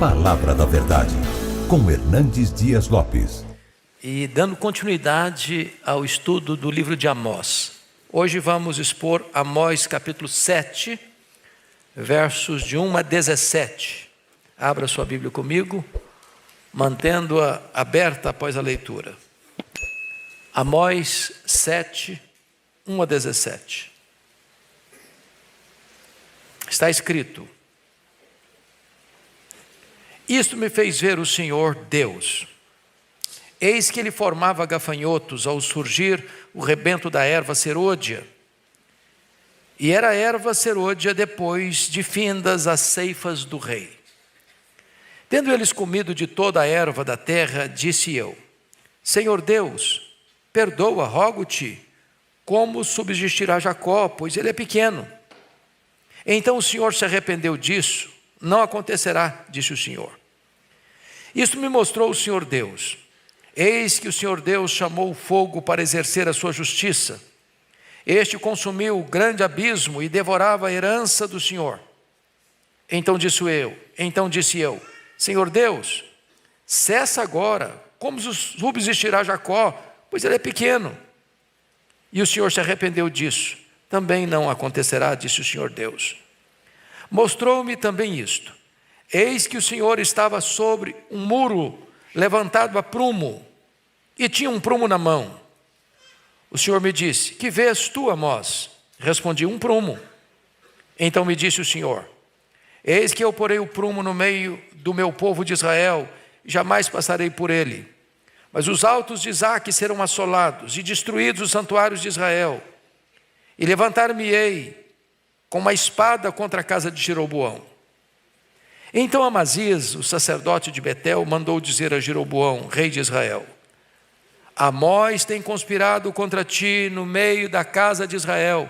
Palavra da Verdade, com Hernandes Dias Lopes. E dando continuidade ao estudo do livro de Amós. Hoje vamos expor Amós capítulo 7, versos de 1 a 17. Abra sua Bíblia comigo, mantendo-a aberta após a leitura. Amós 7, 1 a 17. Está escrito: Isto me fez ver o Senhor Deus. Eis que ele formava gafanhotos ao surgir o rebento da erva serôdia. E era a erva serôdia depois de findas as ceifas do rei. Tendo eles comido de toda a erva da terra, disse eu: Senhor Deus, perdoa, rogo-te, como subsistirá Jacó, pois ele é pequeno. Então o Senhor se arrependeu disso. Não acontecerá, disse o Senhor. Isto me mostrou o Senhor Deus. Eis que o Senhor Deus chamou o fogo para exercer a sua justiça. Este consumiu o grande abismo e devorava a herança do Senhor. Então disse eu, Senhor Deus, cessa agora, como subsistirá Jacó, pois ele é pequeno. E o Senhor se arrependeu disso. Também não acontecerá, disse o Senhor Deus. Mostrou-me também isto. Eis que o Senhor estava sobre um muro levantado a prumo, e tinha um prumo na mão. O Senhor me disse: Que vês tu, Amós? Respondi: um prumo. Então me disse o Senhor: Eis que eu porei o prumo no meio do meu povo de Israel, e jamais passarei por ele. Mas os altos de Isaque serão assolados, e destruídos os santuários de Israel. E levantar-me-ei com uma espada contra a casa de Jeroboão. Então Amazias, o sacerdote de Betel, mandou dizer a Jeroboão, rei de Israel: Amós tem conspirado contra ti no meio da casa de Israel.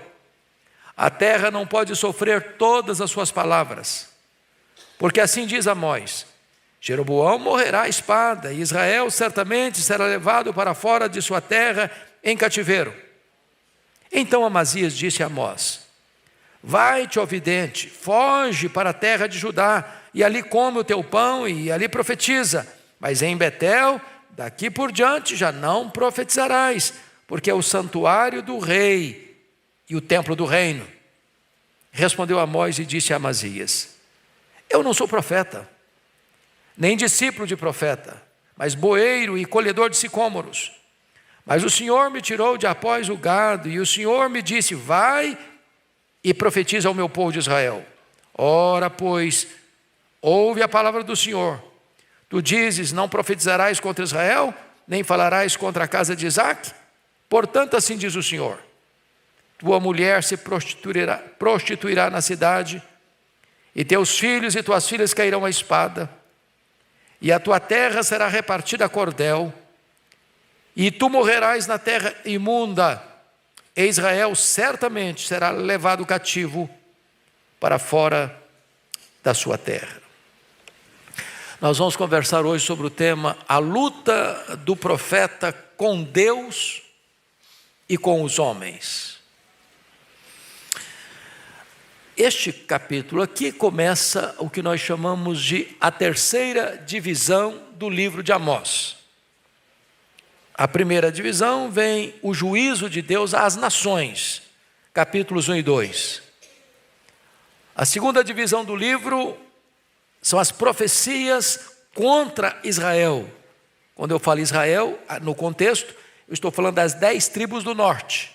A terra não pode sofrer todas as suas palavras. Porque assim diz Amós: Jeroboão morrerá à espada, e Israel certamente será levado para fora de sua terra em cativeiro. Então Amazias disse a Amós: Vai-te, ó vidente, foge para a terra de Judá, e ali come o teu pão, e ali profetiza. Mas em Betel, daqui por diante, já não profetizarás, porque é o santuário do rei e o templo do reino. Respondeu Amós e disse a Amazias: Eu não sou profeta, nem discípulo de profeta, mas boeiro e colhedor de sicômoros. Mas o Senhor me tirou de após o gado, e o Senhor me disse: Vai e profetiza ao meu povo de Israel. Ora, pois, ouve a palavra do Senhor. Tu dizes: Não profetizarás contra Israel, nem falarás contra a casa de Isaque? Portanto, assim diz o Senhor: Tua mulher se prostituirá na cidade, e teus filhos e tuas filhas cairão à espada, e a tua terra será repartida a cordel, e tu morrerás na terra imunda, e Israel certamente será levado cativo para fora da sua terra. Nós vamos conversar hoje sobre o tema: a luta do profeta com Deus e com os homens. Este capítulo aqui começa o que nós chamamos de a terceira divisão do livro de Amós. A primeira divisão vem o juízo de Deus às nações, capítulos 1 e 2. A segunda divisão do livro são as profecias contra Israel. Quando eu falo Israel, no contexto, eu estou falando das 10 tribos do norte,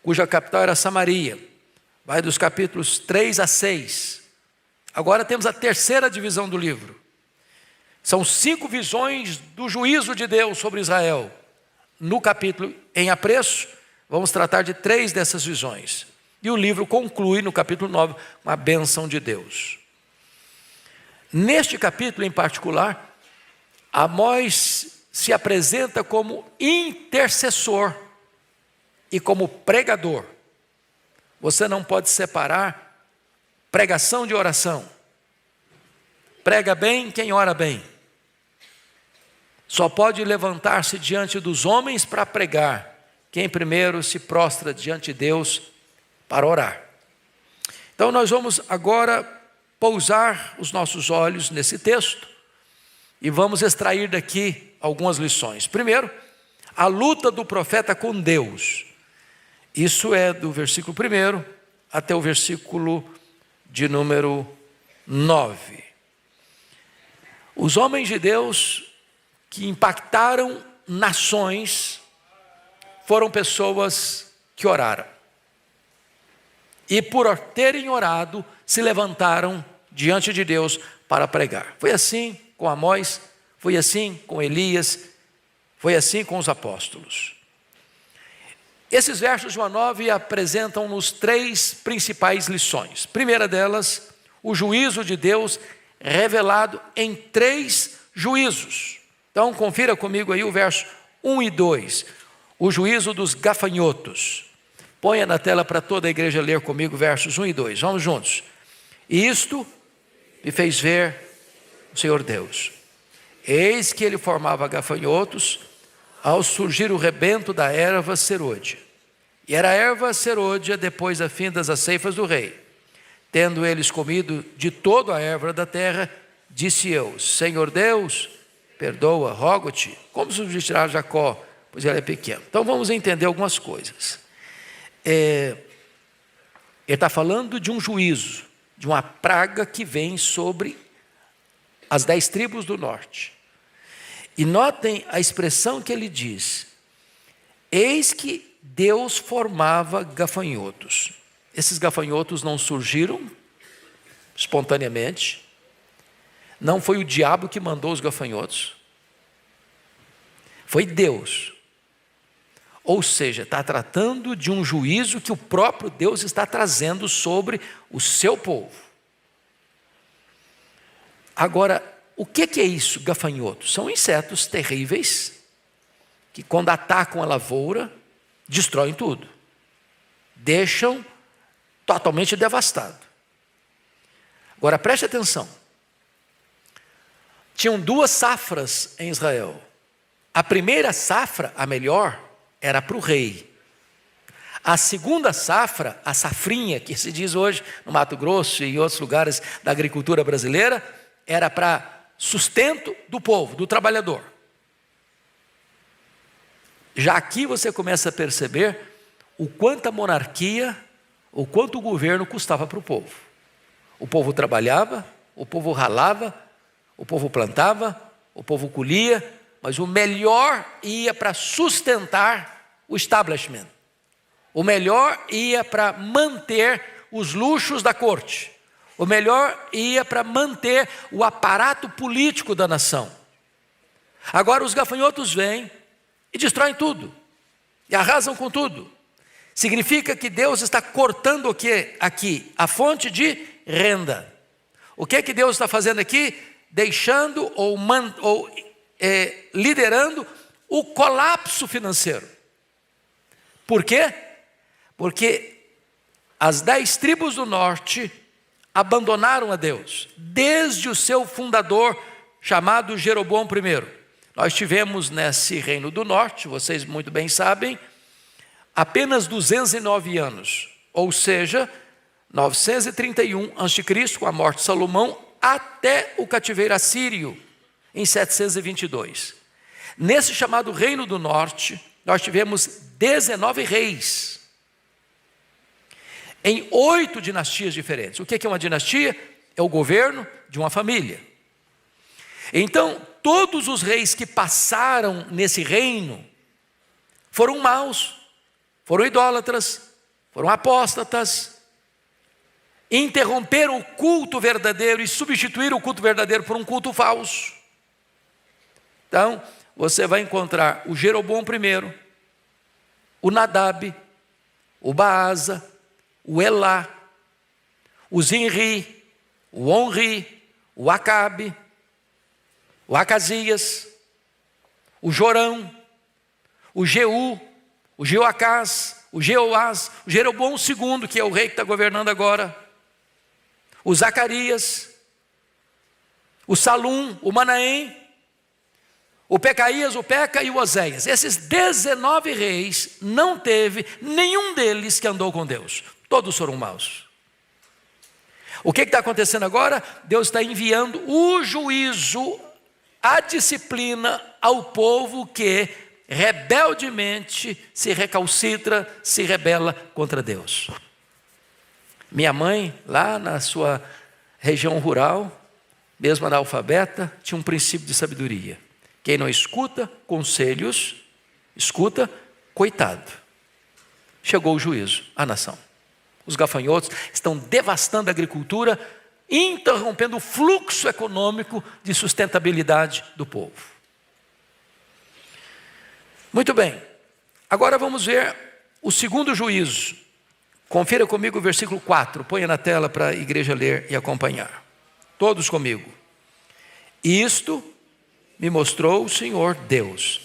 cuja capital era Samaria. Vai dos capítulos 3 a 6. Agora temos a terceira divisão do livro. São 5 visões do juízo de Deus sobre Israel. No capítulo em apreço, vamos tratar de 3 dessas visões. E o livro conclui no capítulo 9 com a bênção de Deus. Neste capítulo em particular, Amós se apresenta como intercessor e como pregador. Você não pode separar pregação de oração. Prega bem quem ora bem. Só pode levantar-se diante dos homens para pregar quem primeiro se prostra diante de Deus para orar. Então nós vamos agora pousar os nossos olhos nesse texto e vamos extrair daqui algumas lições. Primeiro, a luta do profeta com Deus. Isso é do versículo 1 até o versículo de número 9. Os homens de Deus que impactaram nações foram pessoas que oraram. E por terem orado, se levantaram diante de Deus para pregar. Foi assim com Amós, foi assim com Elias, foi assim com os apóstolos. Esses versos de 1 a 9 apresentam-nos 3 principais lições. Primeira delas, o juízo de Deus revelado em 3 juízos. Então, confira comigo aí o verso 1 e 2. O juízo dos gafanhotos. Ponha na tela para toda a igreja ler comigo versos 1 e 2. Vamos juntos. E isto me fez ver o Senhor Deus. Eis que ele formava gafanhotos ao surgir o rebento da erva serôdia. E era a erva serôdia depois da fim das ceifas do rei. Tendo eles comido de toda a erva da terra, disse eu: Senhor Deus, perdoa, rogo-te, como substituirá Jacó, pois ele é pequeno. Então vamos entender algumas coisas. Ele está falando de um juízo, de uma praga que vem sobre as 10 tribos do norte. E notem a expressão que ele diz: eis que Deus formava gafanhotos. Esses gafanhotos não surgiram espontaneamente, não foi o diabo que mandou os gafanhotos, foi Deus. Ou seja, está tratando de um juízo que o próprio Deus está trazendo sobre o seu povo. Agora, o que é isso, gafanhotos? São insetos terríveis que, quando atacam a lavoura, destroem tudo, deixam totalmente devastado. Agora preste atenção. Tinham 2 safras em Israel. A primeira safra, a melhor, era para o rei. A segunda safra, a safrinha, que se diz hoje no Mato Grosso e em outros lugares da agricultura brasileira, era para sustento do povo, do trabalhador. Já aqui você começa a perceber o quanto a monarquia, o quanto o governo custava para o povo. O povo trabalhava, o povo ralava, o povo plantava, o povo colhia, mas o melhor ia para sustentar o establishment. O melhor ia para manter os luxos da corte. O melhor ia para manter o aparato político da nação. Agora os gafanhotos vêm e destroem tudo, e arrasam com tudo. Significa que Deus está cortando o que aqui? A fonte de renda. O que Deus está fazendo aqui? Deixando ou liderando o colapso financeiro. Por quê? Porque as 10 tribos do norte abandonaram a Deus, desde o seu fundador, chamado Jeroboão I. Nós tivemos nesse reino do norte, vocês muito bem sabem, apenas 209 anos, ou seja, 931 a.C., com a morte de Salomão, até o cativeiro assírio, em 722. Nesse chamado reino do norte, nós tivemos 19 reis, em 8 dinastias diferentes. O que é uma dinastia? É o governo de uma família. Então, todos os reis que passaram nesse reino foram maus, foram idólatras, foram apóstatas, interromperam o culto verdadeiro e substituíram o culto verdadeiro por um culto falso. Então, você vai encontrar o Jeroboão I, o Nadab, o Baasa, o Elá, o Zinri, o Onri, o Acabe, o Acasias, o Jorão, o Jeú, o Jeoacás, o Jeoás, o Jeroboão II, que é o rei que está governando agora, o Zacarias, o Salum, o Manaém, o Pecaías, o Peca e o Oséias. Esses 19 reis, não teve nenhum deles que andou com Deus. Todos foram maus. O que está acontecendo agora? Deus está enviando o juízo, a disciplina ao povo que rebeldemente se recalcitra, se rebela contra Deus. Minha mãe, lá na sua região rural, mesmo analfabeta, tinha um princípio de sabedoria. Quem não escuta conselhos, escuta, coitado. Chegou o juízo à nação. Os gafanhotos estão devastando a agricultura, interrompendo o fluxo econômico de sustentabilidade do povo. Muito bem, agora vamos ver o segundo juízo. Confira comigo o versículo 4, ponha na tela para a igreja ler e acompanhar. Todos comigo. Isto me mostrou o Senhor Deus.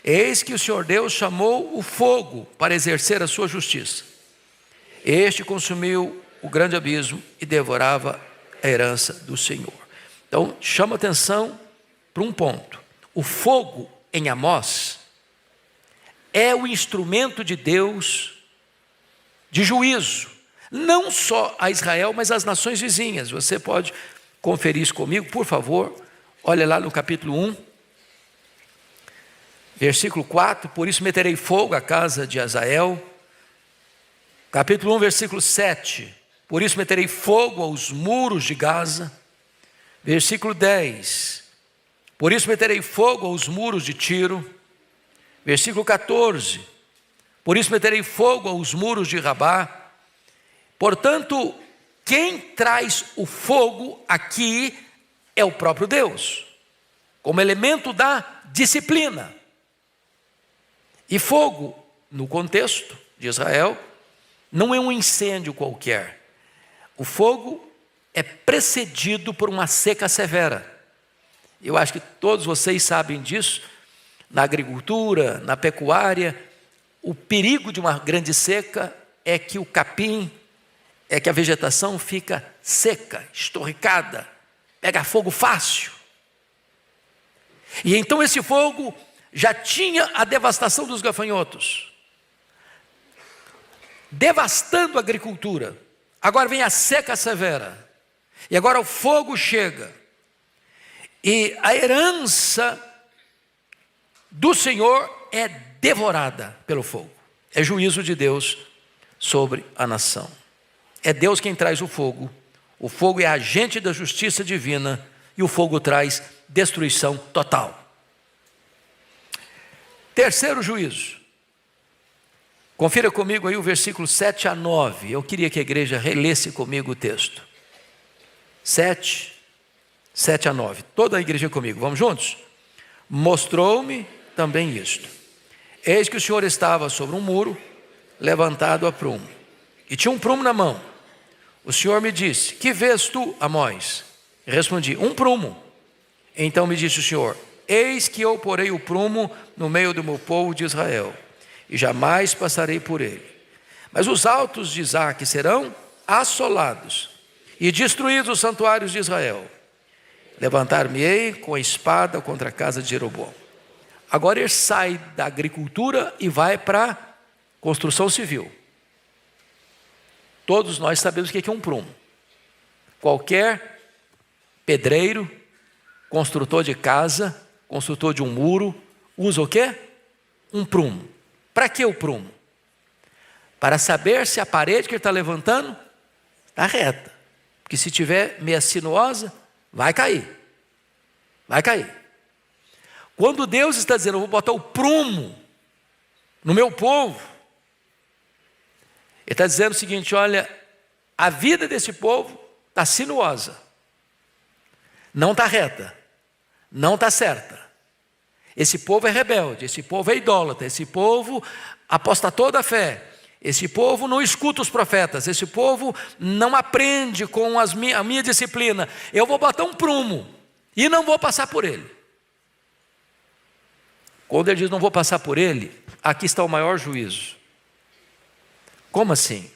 Eis que o Senhor Deus chamou o fogo para exercer a sua justiça. Este consumiu o grande abismo e devorava a herança do Senhor. Então, chama atenção para um ponto. O fogo em Amós é o instrumento de Deus de juízo, não só a Israel, mas às nações vizinhas. Você pode conferir isso comigo, por favor. Olha lá no capítulo 1, versículo 4. Por isso meterei fogo à casa de Azael. Capítulo 1, versículo 7. Por isso meterei fogo aos muros de Gaza. Versículo 10. Por isso meterei fogo aos muros de Tiro. Versículo 14. Por isso meterei fogo aos muros de Rabá. Portanto, quem traz o fogo aqui é o próprio Deus, como elemento da disciplina. E fogo, no contexto de Israel, não é um incêndio qualquer. O fogo é precedido por uma seca severa. Eu acho que todos vocês sabem disso. Na agricultura, na pecuária, o perigo de uma grande seca é que o capim, é que a vegetação fica seca, estorricada, pega fogo fácil. E então esse fogo já tinha a devastação dos gafanhotos, devastando a agricultura. Agora vem a seca severa, e agora o fogo chega, e a herança do Senhor é devorada pelo fogo. É juízo de Deus sobre a nação. É Deus quem traz o fogo. O fogo é agente da justiça divina, e o fogo traz destruição total. Terceiro juízo. Confira comigo aí o versículo 7 a 9. Eu queria que a igreja relesse comigo o texto. 7 a 9. Toda a igreja comigo, vamos juntos? Mostrou-me também isto. Eis que o Senhor estava sobre um muro, levantado a prumo, e tinha um prumo na mão. O Senhor me disse: que vês tu, Amós? E respondi: um prumo. Então me disse o Senhor: eis que eu porei o prumo no meio do meu povo de Israel, e jamais passarei por ele. Mas os altos de Isaque serão assolados, e destruídos os santuários de Israel. Levantar-me-ei com a espada contra a casa de Jeroboão. Agora ele sai da agricultura e vai para a construção civil. Todos nós sabemos o que é um prumo. Qualquer pedreiro, construtor de casa, construtor de um muro, usa o quê? Um prumo. Para que o prumo? Para saber se a parede que ele está levantando está reta. Porque se tiver meia sinuosa, vai cair. Vai cair. Quando Deus está dizendo: eu vou botar o prumo no meu povo, Ele está dizendo o seguinte: olha, a vida desse povo está sinuosa, não está reta, não está certa. Esse povo é rebelde, esse povo é idólatra, esse povo apostatou da fé, esse povo não escuta os profetas, esse povo não aprende com a minha disciplina. Eu vou botar um prumo e não vou passar por ele. Quando ele diz não vou passar por ele, aqui está o maior juízo. Como assim?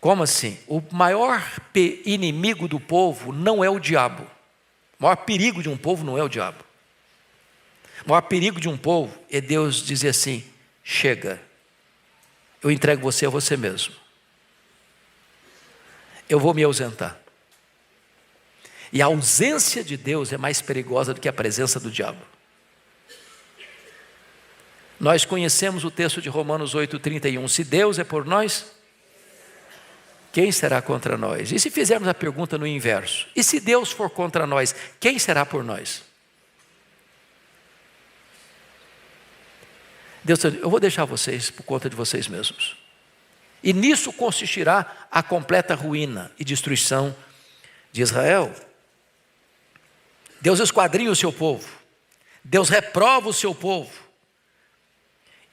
Como assim? O maior inimigo do povo não é o diabo. O maior perigo de um povo não é o diabo. O maior perigo de um povo é Deus dizer assim: chega, eu entrego você a você mesmo. eu vou me ausentar. E a ausência de Deus é mais perigosa do que a presença do diabo. Nós conhecemos o texto de Romanos 8,31. Se Deus é por nós, quem será contra nós? E se fizermos a pergunta no inverso? E se Deus for contra nós, quem será por nós? Deus, eu vou deixar vocês por conta de vocês mesmos. E nisso consistirá a completa ruína e destruição de Israel. Deus esquadrinha o seu povo. Deus reprova o seu povo.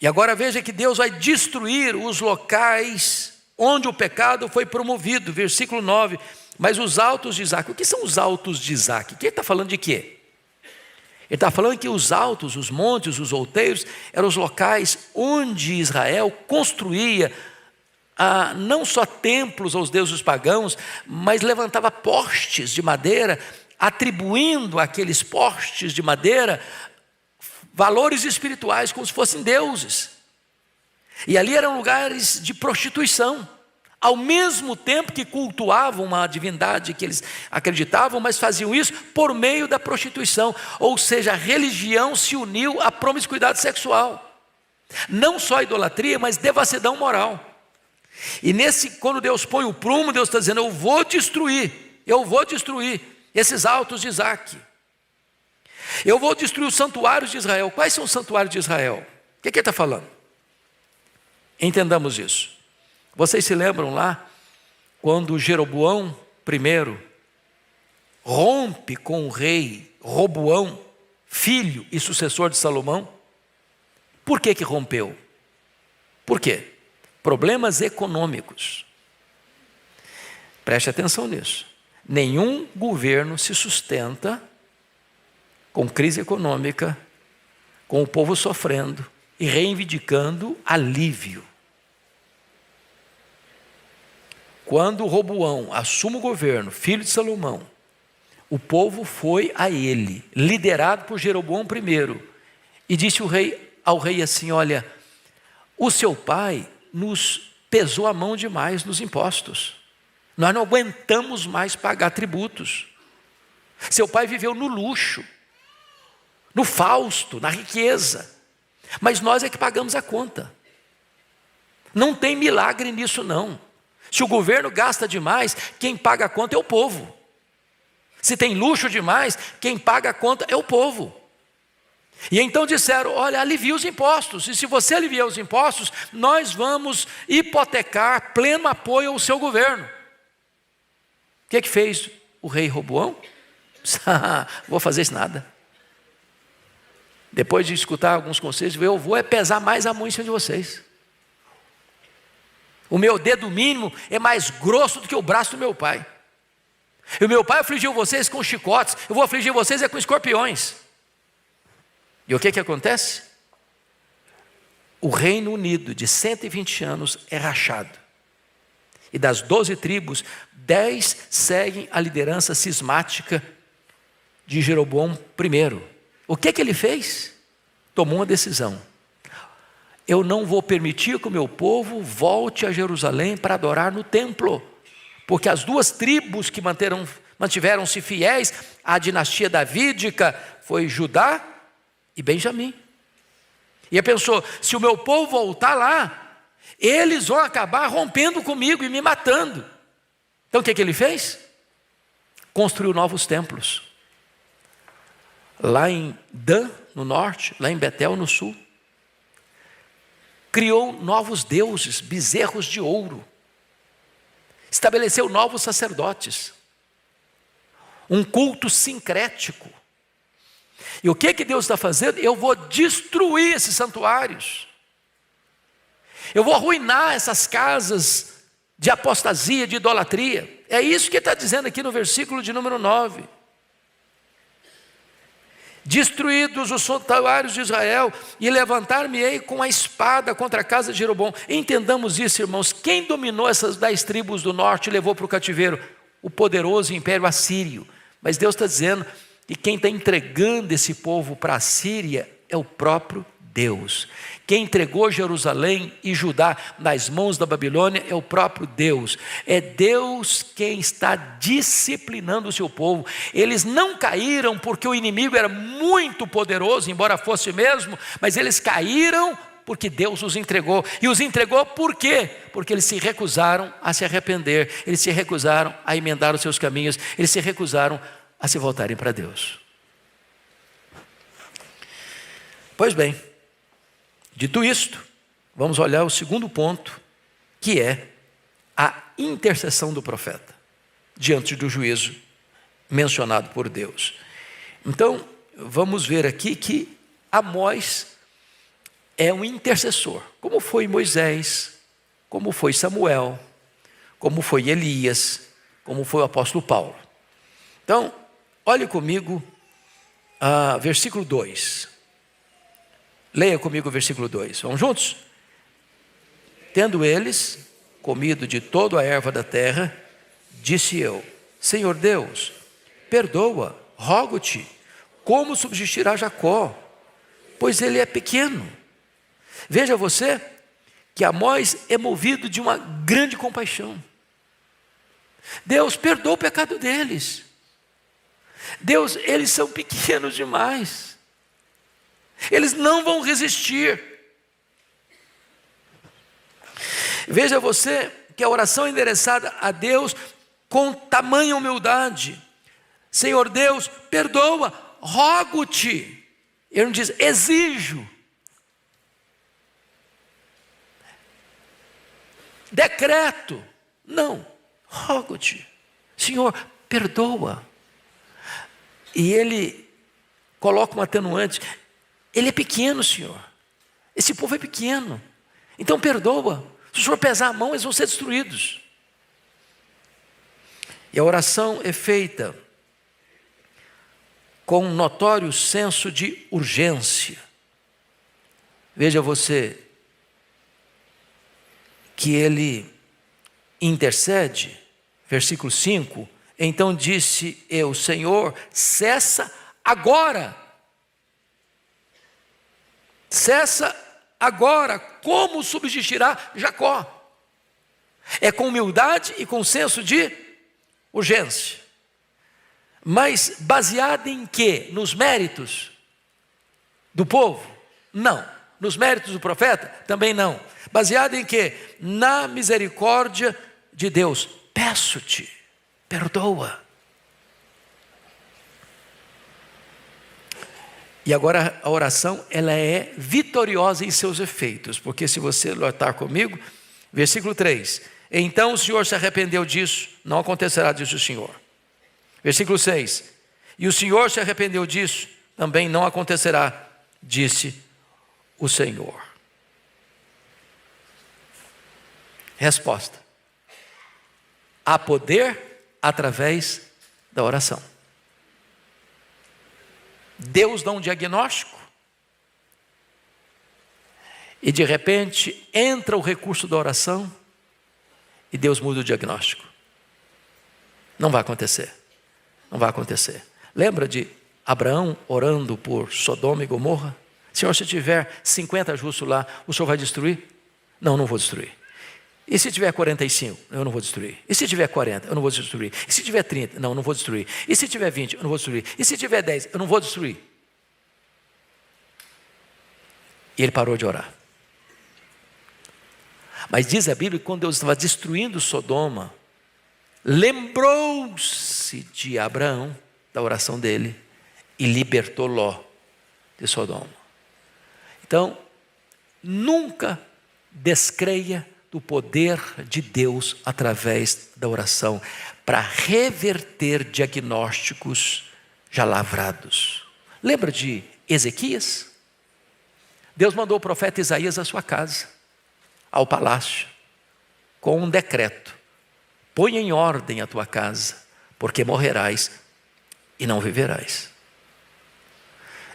E agora veja que Deus vai destruir os locais onde o pecado foi promovido. Versículo 9. Mas os altos de Isaac. O que são os altos de Isaac? Ele está falando de quê? Ele está falando que os altos, os montes, os outeiros, eram os locais onde Israel construía não só templos aos deuses pagãos, mas levantava postes de madeira, atribuindo àqueles postes de madeira valores espirituais, como se fossem deuses. E ali eram lugares de prostituição, ao mesmo tempo que cultuavam uma divindade que eles acreditavam, mas faziam isso por meio da prostituição. Ou seja, a religião se uniu à promiscuidade sexual. Não só a idolatria, mas devassidão moral. E quando Deus põe o prumo, Deus está dizendo, eu vou destruir esses altos de Isaac. Eu vou destruir os santuários de Israel. Quais são os santuários de Israel? O que ele está falando? Entendamos isso. Vocês se lembram lá, quando Jeroboão I rompe com o rei Roboão, filho e sucessor de Salomão? Por que rompeu? Por quê? Problemas econômicos. Preste atenção nisso. Nenhum governo se sustenta com crise econômica, com o povo sofrendo e reivindicando alívio. Quando Roboão assume o governo, filho de Salomão, o povo foi a ele, liderado por Jeroboão I, e disse ao rei assim, olha, o seu pai nos pesou a mão demais nos impostos. Nós não aguentamos mais pagar tributos. Seu pai viveu no luxo, no fausto, na riqueza. Mas nós é que pagamos a conta. Não tem milagre nisso não. Se o governo gasta demais, quem paga a conta é o povo. Se tem luxo demais, quem paga a conta é o povo. E então disseram, olha, alivia os impostos. E se você aliviar os impostos, nós vamos hipotecar pleno apoio ao seu governo. O que fez o rei Roboão? Vou fazer isso nada. Depois de escutar alguns conselhos, eu vou pesar mais a mão em cima de vocês. O meu dedo mínimo é mais grosso do que o braço do meu pai. E o meu pai afligiu vocês com chicotes, eu vou afligir vocês com escorpiões. E o que acontece? O Reino Unido de 120 anos é rachado. E das 12 tribos, 10 seguem a liderança cismática de Jeroboão I. O que ele fez? Tomou uma decisão. Eu não vou permitir que o meu povo volte a Jerusalém para adorar no templo. Porque as duas tribos que mantiveram-se fiéis à dinastia davídica foi Judá e Benjamim. E ele pensou, se o meu povo voltar lá, eles vão acabar rompendo comigo e me matando. Então o que ele fez? Construiu novos templos. Lá em Dan, no norte, lá em Betel, no sul. Criou novos deuses, bezerros de ouro. Estabeleceu novos sacerdotes. Um culto sincrético. E o que Deus está fazendo? Eu vou destruir esses santuários. Eu vou arruinar essas casas de apostasia, de idolatria. É isso que ele está dizendo aqui no versículo de número 9. Destruídos os santuários de Israel, e levantar-me-ei com a espada contra a casa de Jeroboão. Entendamos isso, irmãos. Quem dominou essas 10 tribos do norte e levou para o cativeiro? O poderoso império assírio. Mas Deus está dizendo que quem está entregando esse povo para a Síria é o próprio Deus. Quem entregou Jerusalém e Judá nas mãos da Babilônia é o próprio Deus. É Deus quem está disciplinando o seu povo. Eles não caíram porque o inimigo era muito poderoso, embora fosse mesmo, mas eles caíram porque Deus os entregou. E os entregou por quê? Porque eles se recusaram a se arrepender, eles se recusaram a emendar os seus caminhos, eles se recusaram a se voltarem para Deus. Pois bem, dito isto, vamos olhar o segundo ponto, que é a intercessão do profeta diante do juízo mencionado por Deus. Então, vamos ver aqui que Amós é um intercessor, como foi Moisés, como foi Samuel, como foi Elias, como foi o apóstolo Paulo. Então, olhe comigo versículo 2. Leia comigo o versículo 2. Vamos juntos? Tendo eles comido de toda a erva da terra, disse eu: Senhor Deus, perdoa, rogo-te, como subsistirá Jacó, pois ele é pequeno. Veja você que Amós é movido de uma grande compaixão. Deus, perdoa o pecado deles. Deus, eles são pequenos demais. Eles não vão resistir. Veja você que a oração é endereçada a Deus com tamanha humildade. Senhor Deus, perdoa, rogo-te. Ele não diz, exijo. Decreto. Não, rogo-te. Senhor, perdoa. E ele coloca um atenuante. Ele é pequeno, Senhor. Esse povo é pequeno. Então perdoa. Se o Senhor pesar a mão, eles vão ser destruídos. E a oração é feita com um notório senso de urgência. Veja você que ele intercede, versículo 5, então disse eu, Senhor, cessa agora. Cessa agora, como subsistirá Jacó? É com humildade e com senso de urgência. Mas baseado em quê? Nos méritos do povo? Não. Nos méritos do profeta? Também não. Baseado em quê? Na misericórdia de Deus. Peço-te, perdoa. E agora a oração, ela é vitoriosa em seus efeitos, porque se você notar comigo, versículo 3, então o Senhor se arrependeu disso, não acontecerá, disse o Senhor. Versículo 6, e o Senhor se arrependeu disso, também não acontecerá, disse o Senhor. Resposta: há poder através da oração. Deus dá um diagnóstico e de repente entra o recurso da oração e Deus muda o diagnóstico. Não vai acontecer. Não vai acontecer. Lembra de Abraão orando por Sodoma e Gomorra? Senhor, se tiver 50 justos lá, o Senhor vai destruir? Não, não vou destruir. E se tiver 45? Eu não vou destruir. E se tiver 40? Eu não vou destruir. E se tiver 30? Não, eu não vou destruir. E se tiver 20? Eu não vou destruir. E se tiver 10? Eu não vou destruir. E ele parou de orar. Mas diz a Bíblia que quando Deus estava destruindo Sodoma, lembrou-se de Abraão, da oração dele, e libertou Ló de Sodoma. Então, nunca descreia do poder de Deus através da oração para reverter diagnósticos já lavrados. Lembra de Ezequias? Deus mandou o profeta Isaías à sua casa, ao palácio, com um decreto: põe em ordem a tua casa, porque morrerás e não viverás.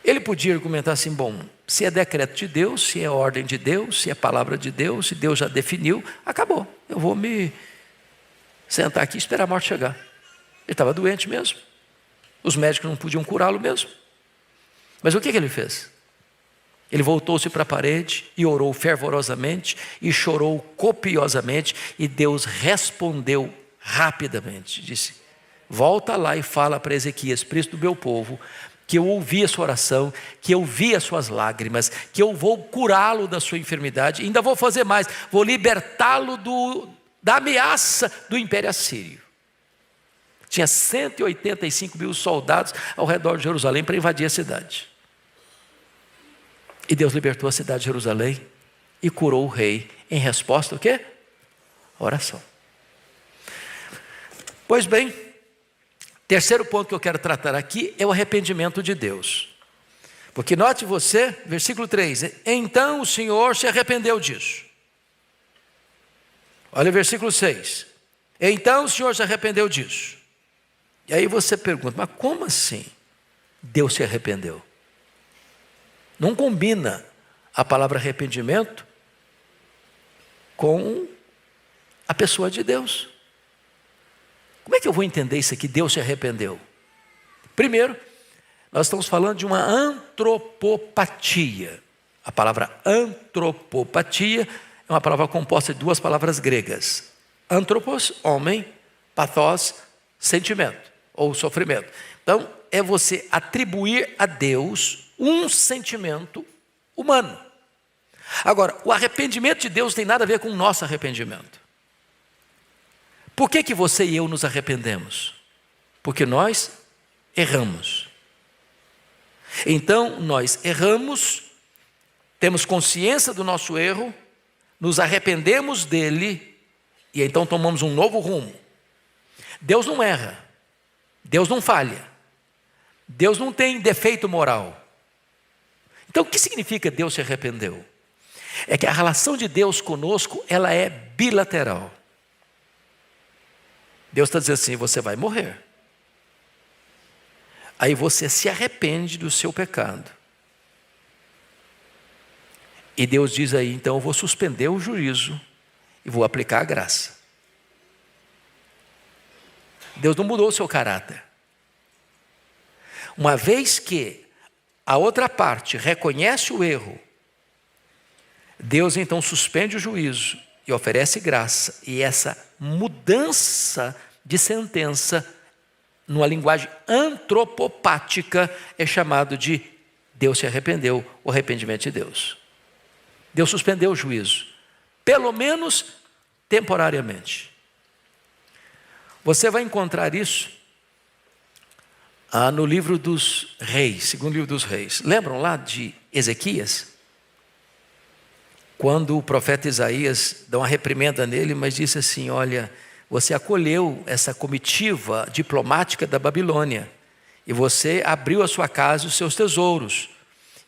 Ele podia argumentar assim: bom, se é decreto de Deus, se é ordem de Deus, se é palavra de Deus, se Deus já definiu, acabou. Eu vou me sentar aqui e esperar a morte chegar. Ele estava doente mesmo. Os médicos não podiam curá-lo mesmo. Mas o que ele fez? Ele voltou-se para a parede e orou fervorosamente e chorou copiosamente, e Deus respondeu rapidamente. Disse: volta lá e fala para Ezequias, príncipe do meu povo, que eu ouvi a sua oração, que eu vi as suas lágrimas, que eu vou curá-lo da sua enfermidade, e ainda vou fazer mais, vou libertá-lo da ameaça do Império Assírio. Tinha 185 mil soldados ao redor de Jerusalém para invadir a cidade. E Deus libertou a cidade de Jerusalém e curou o rei em resposta ao quê? A oração. Pois bem, terceiro ponto que eu quero tratar aqui é o arrependimento de Deus. Porque note você, versículo 3, então o Senhor se arrependeu disso. Olha o versículo 6, então o Senhor se arrependeu disso. E aí você pergunta, mas como assim Deus se arrependeu? Não combina a palavra arrependimento com a pessoa de Deus. Como é que eu vou entender isso aqui, Deus se arrependeu? Primeiro, nós estamos falando de uma antropopatia. A palavra antropopatia é uma palavra composta de duas palavras gregas. Antropos, homem, pathos, sentimento ou sofrimento. Então, é você atribuir a Deus um sentimento humano. Agora, o arrependimento de Deus tem nada a ver com o nosso arrependimento. Por que você e eu nos arrependemos? Porque nós erramos. Então, nós erramos, temos consciência do nosso erro, nos arrependemos dele e então tomamos um novo rumo. Deus não erra, Deus não falha, Deus não tem defeito moral. Então, o que significa Deus se arrependeu? É que a relação de Deus conosco, ela é bilateral. Deus está dizendo assim, você vai morrer. Aí você se arrepende do seu pecado. E Deus diz aí, então eu vou suspender o juízo e vou aplicar a graça. Deus não mudou o seu caráter. Uma vez que a outra parte reconhece o erro, Deus então suspende o juízo e oferece graça. E essa mudança de sentença, numa linguagem antropopática, é chamado de Deus se arrependeu, o arrependimento de Deus. Deus suspendeu o juízo, pelo menos temporariamente. Você vai encontrar isso no livro dos reis, segundo livro dos reis. Lembram lá de Ezequias? Quando o profeta Isaías dá uma reprimenda nele, mas disse assim, olha, você acolheu essa comitiva diplomática da Babilônia, e você abriu a sua casa e os seus tesouros,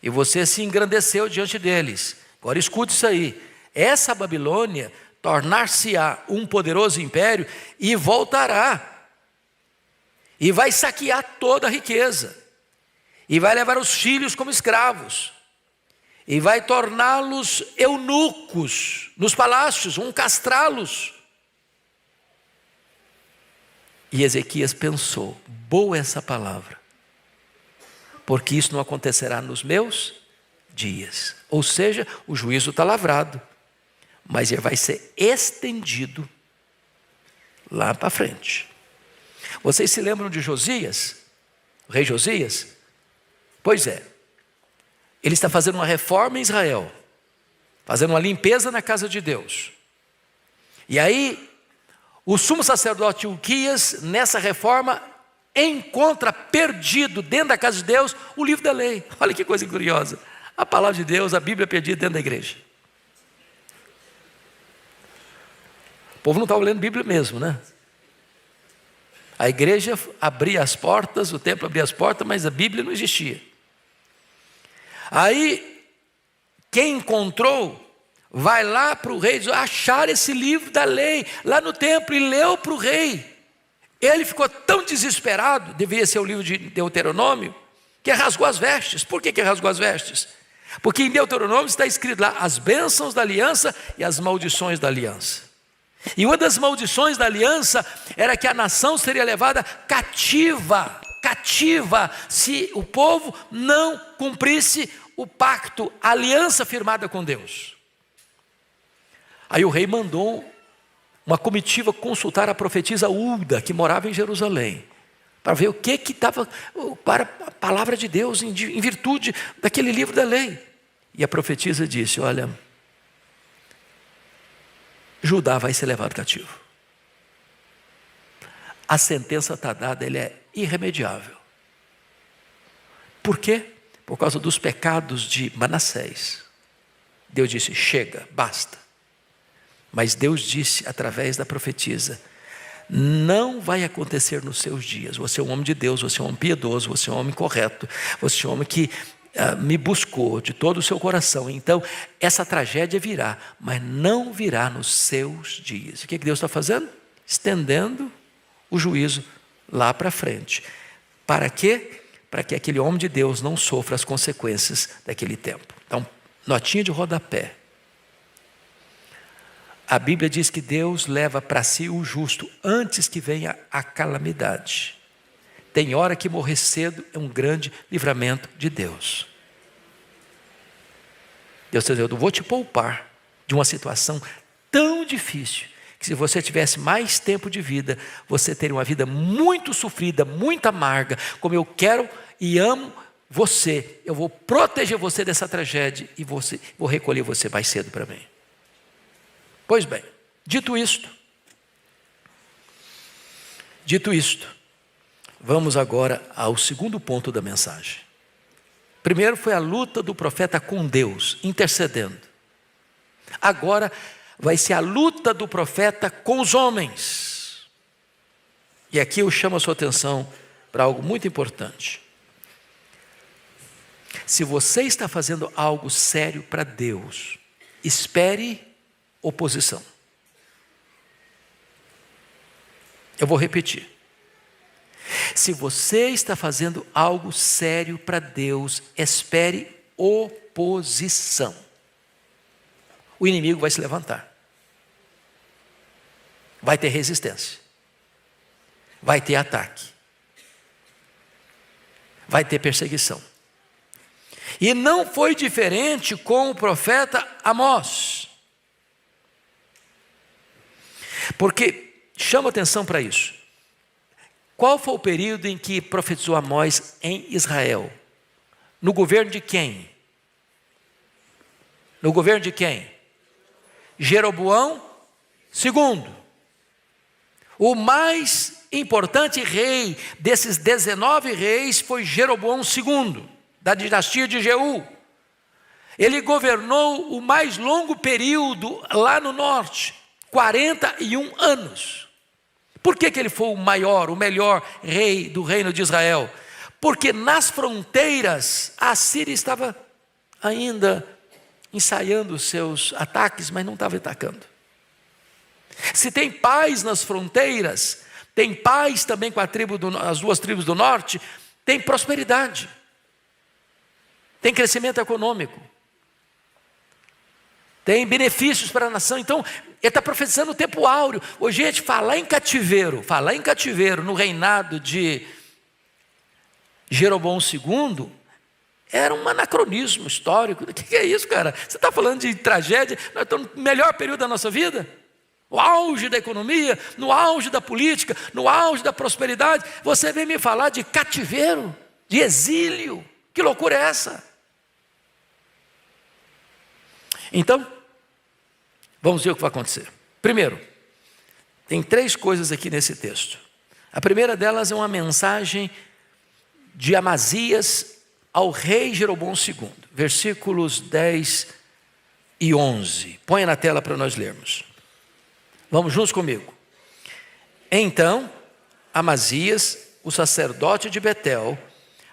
e você se engrandeceu diante deles. Agora escute isso aí, essa Babilônia tornar-se-á um poderoso império e voltará, e vai saquear toda a riqueza, e vai levar os filhos como escravos, e vai torná-los eunucos nos palácios, vão castrá-los. E Ezequias pensou, boa essa palavra, porque isso não acontecerá nos meus dias. Ou seja, o juízo está lavrado, mas ele vai ser estendido lá para frente. Vocês se lembram de Josias? O rei Josias? Pois é, ele está fazendo uma reforma em Israel, fazendo uma limpeza na casa de Deus. E aí, o sumo sacerdote Hilquias, nessa reforma, encontra perdido dentro da casa de Deus o livro da lei. Olha que coisa curiosa. A palavra de Deus, a Bíblia perdida dentro da igreja. O povo não estava lendo Bíblia mesmo, né? A igreja abria as portas, o templo abria as portas, mas a Bíblia não existia. Aí, quem encontrou, vai lá para o rei, diz, achar esse livro da lei, lá no templo, e leu para o rei. Ele ficou tão desesperado, devia ser o livro de Deuteronômio, que rasgou as vestes. Por que rasgou as vestes? Porque em Deuteronômio está escrito lá, as bênçãos da aliança e as maldições da aliança. E uma das maldições da aliança era que a nação seria levada cativa, se o povo não cumprisse o pacto, a aliança firmada com Deus. Aí o rei mandou uma comitiva consultar a profetisa Hulda, que morava em Jerusalém, para ver o que estava para a palavra de Deus em virtude daquele livro da lei. E a profetisa disse: olha, Judá vai ser levado cativo. A sentença está dada, ele é irremediável. Por quê? Por causa dos pecados de Manassés. Deus disse: chega, basta. Mas Deus disse através da profetisa: não vai acontecer nos seus dias. Você é um homem de Deus, você é um homem piedoso, você é um homem correto, você é um homem que me buscou de todo o seu coração. Então, essa tragédia virá, mas não virá nos seus dias. O que Deus está fazendo? Estendendo o juízo lá para frente. Para quê? Para que aquele homem de Deus não sofra as consequências daquele tempo. Então, notinha de rodapé. A Bíblia diz que Deus leva para si o justo antes que venha a calamidade. Tem hora que morrer cedo é um grande livramento de Deus. Deus está dizendo: eu vou te poupar de uma situação tão difícil, que se você tivesse mais tempo de vida, você teria uma vida muito sofrida, muito amarga, como eu quero e amo você. Eu vou proteger você dessa tragédia e vou recolher você mais cedo para mim. Pois bem, dito isto, vamos agora ao segundo ponto da mensagem. Primeiro foi a luta do profeta com Deus, intercedendo. Agora vai ser a luta do profeta com os homens. E aqui eu chamo a sua atenção para algo muito importante. Se você está fazendo algo sério para Deus, espere oposição. Eu vou repetir. Se você está fazendo algo sério para Deus, espere oposição. O inimigo vai se levantar. Vai ter resistência. Vai ter ataque. Vai ter perseguição. E não foi diferente com o profeta Amós. Porque, chama atenção para isso. Qual foi o período em que profetizou Amós em Israel? No governo de quem? No governo de quem? Jeroboão II. O mais importante rei desses 19 reis foi Jeroboão II, da dinastia de Jeú. Ele governou o mais longo período lá no norte, 41 anos. Por que ele foi o maior, o melhor rei do reino de Israel? Porque nas fronteiras a Síria estava ainda ensaiando os seus ataques, mas não estava atacando. Se tem paz nas fronteiras, tem paz também com as duas tribos do norte, tem prosperidade, tem crescimento econômico, tem benefícios para a nação. Então, ele está profetizando o tempo áureo. Hoje, gente, falar em cativeiro no reinado de Jeroboão II, era um anacronismo histórico. O que é isso, cara? Você está falando de tragédia? Nós estamos no melhor período da nossa vida? O auge da economia, no auge da política, no auge da prosperidade. Você vem me falar de cativeiro, de exílio. Que loucura é essa? Então, vamos ver o que vai acontecer. Primeiro, tem 3 coisas aqui nesse texto. A primeira delas é uma mensagem de Amazias ao rei Jeroboão II, versículos 10 e 11. Põe na tela para nós lermos. Vamos juntos comigo. Então, Amazias, o sacerdote de Betel,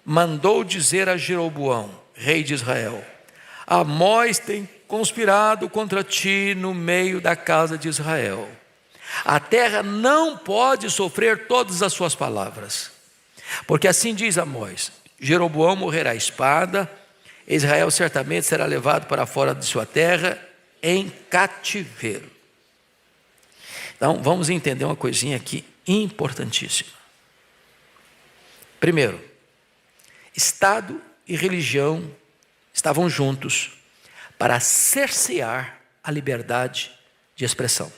mandou dizer a Jeroboão, rei de Israel: Amós tem conspirado contra ti no meio da casa de Israel. A terra não pode sofrer todas as suas palavras. Porque assim diz Amós: Jeroboão morrerá à espada, Israel certamente será levado para fora de sua terra em cativeiro. Então, vamos entender uma coisinha aqui importantíssima. Primeiro, Estado e religião estavam juntos para cercear a liberdade de expressão.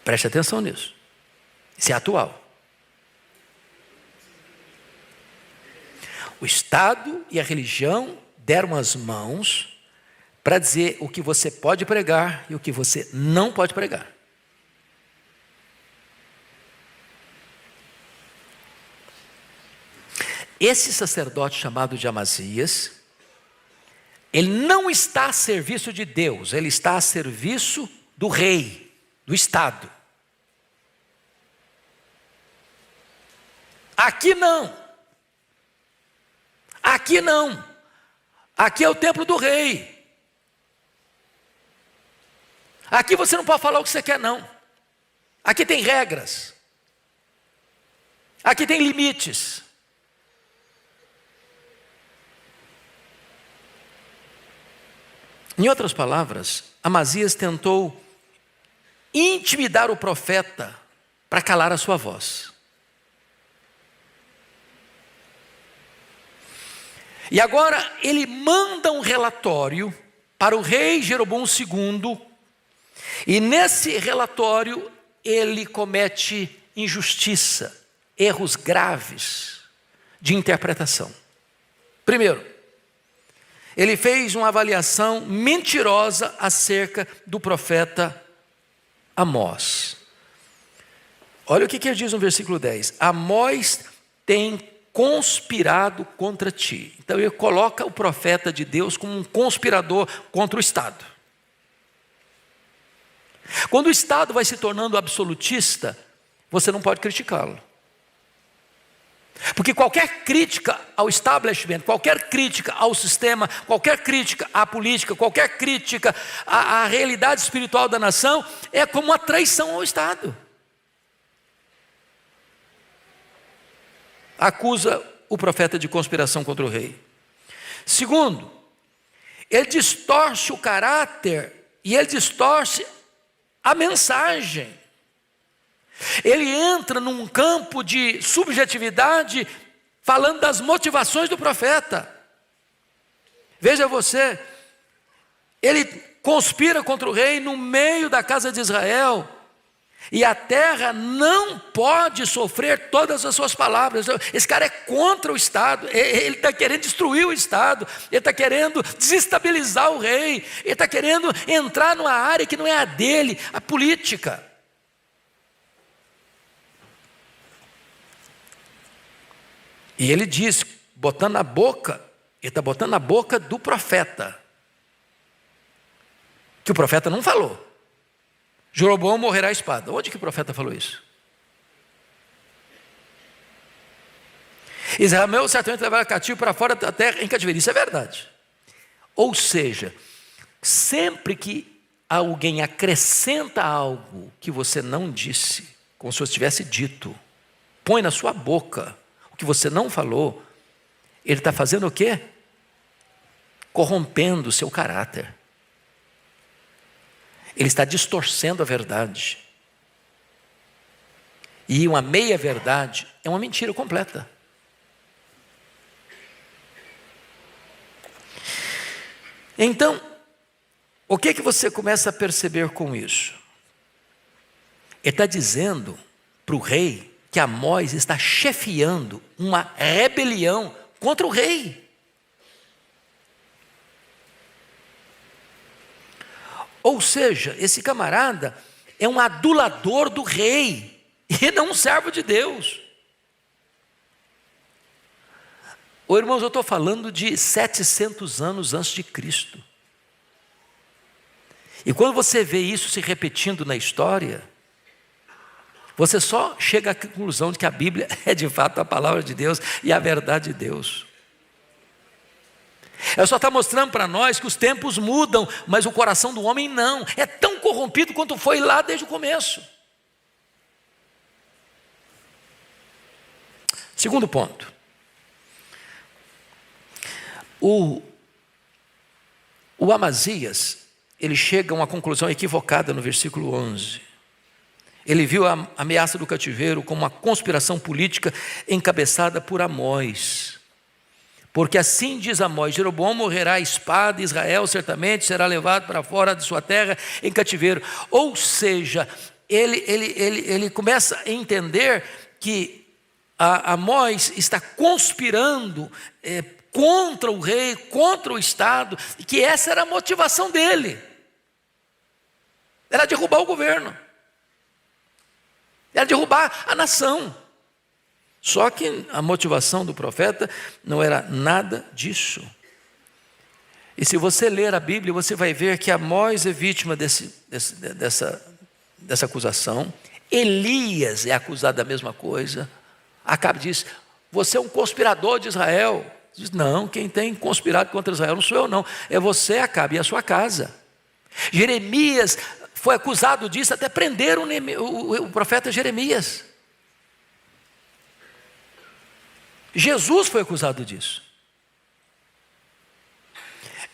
Preste atenção nisso. Isso é atual. O Estado e a religião deram as mãos para dizer o que você pode pregar e o que você não pode pregar. Esse sacerdote chamado de Amazias, ele não está a serviço de Deus, ele está a serviço do rei, do Estado. Aqui não. Aqui não. Aqui é o templo do rei. Aqui você não pode falar o que você quer, não. Aqui tem regras. Aqui tem limites. Em outras palavras, Amazias tentou intimidar o profeta para calar a sua voz. E agora ele manda um relatório para o rei Jeroboão II, e nesse relatório ele comete injustiça, erros graves de interpretação. Primeiro, ele fez uma avaliação mentirosa acerca do profeta Amós. Olha o que ele diz no versículo 10. Amós tem conspirado contra ti. Então ele coloca o profeta de Deus como um conspirador contra o Estado. Quando o Estado vai se tornando absolutista, você não pode criticá-lo. Porque qualquer crítica ao establishment, qualquer crítica ao sistema, qualquer crítica à política, qualquer crítica à realidade espiritual da nação, é como uma traição ao Estado. Acusa o profeta de conspiração contra o rei. Segundo, ele distorce o caráter e ele distorce a mensagem. Ele entra num campo de subjetividade, falando das motivações do profeta. Veja você, ele conspira contra o rei no meio da casa de Israel, e a terra não pode sofrer todas as suas palavras. Esse cara é contra o Estado, ele está querendo destruir o Estado, ele está querendo desestabilizar o rei, ele está querendo entrar numa área que não é a dele, a política. E ele diz, botando na boca, ele está botando na boca do profeta, que o profeta não falou. Jeroboão morrerá à espada. Onde que o profeta falou isso? Israel certamente levará cativo para fora da terra em cativeiro. Isso é verdade. Ou seja, sempre que alguém acrescenta algo que você não disse, como se você tivesse dito, põe na sua boca o que você não falou, ele está fazendo o quê? Corrompendo o seu caráter. Ele está distorcendo a verdade. E uma meia-verdade é uma mentira completa. Então, o que você começa a perceber com isso? Ele está dizendo para o rei que Amós está chefiando uma rebelião contra o rei. Ou seja, esse camarada é um adulador do rei, e não um servo de Deus. Ô, irmãos, eu estou falando de 700 anos antes de Cristo. E quando você vê isso se repetindo na história, você só chega à conclusão de que a Bíblia é de fato a palavra de Deus e a verdade de Deus. Ela só está mostrando para nós que os tempos mudam, mas o coração do homem não. É tão corrompido quanto foi lá desde o começo. Segundo ponto. O Amazias, ele chega a uma conclusão equivocada no versículo 11. Ele viu a ameaça do cativeiro como uma conspiração política encabeçada por Amós. Porque assim diz Amós: Jeroboão morrerá à espada, Israel certamente será levado para fora de sua terra em cativeiro. Ou seja, ele começa a entender que Amós está conspirando contra o rei, contra o Estado, e que essa era a motivação dele. Era derrubar o governo. Era derrubar a nação. Só que a motivação do profeta não era nada disso. E se você ler a Bíblia, você vai ver que Amós é vítima dessa acusação. Elias é acusado da mesma coisa. Acabe diz: você é um conspirador de Israel. Diz: não, quem tem conspirado contra Israel não sou eu não, é você, Acabe, e a sua casa. Jeremias foi acusado disso, até prenderam o profeta Jeremias. Jesus foi acusado disso.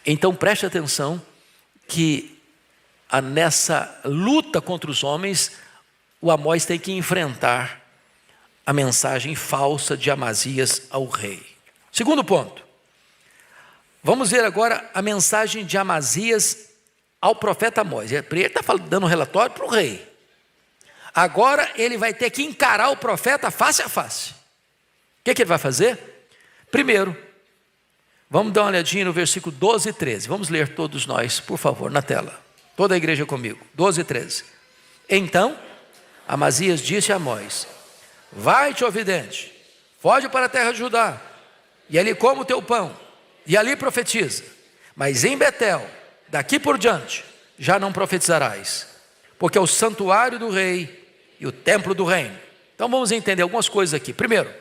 Então preste atenção que nessa luta contra os homens, o Amós tem que enfrentar a mensagem falsa de Amazias ao rei. Segundo ponto, vamos ver agora a mensagem de Amazias ao profeta Amós. Ele está dando um relatório para o rei. Agora ele vai ter que encarar o profeta face a face. O que ele vai fazer? Primeiro, vamos dar uma olhadinha no versículo 12 e 13. Vamos ler todos nós, por favor, na tela. Toda a igreja comigo. 12 e 13. Então, Amazias disse a Amós: vai-te, ó vidente, foge para a terra de Judá, e ali come o teu pão, e ali profetiza. Mas em Betel, daqui por diante, já não profetizarás, porque é o santuário do rei e o templo do reino. Então vamos entender algumas coisas aqui. Primeiro,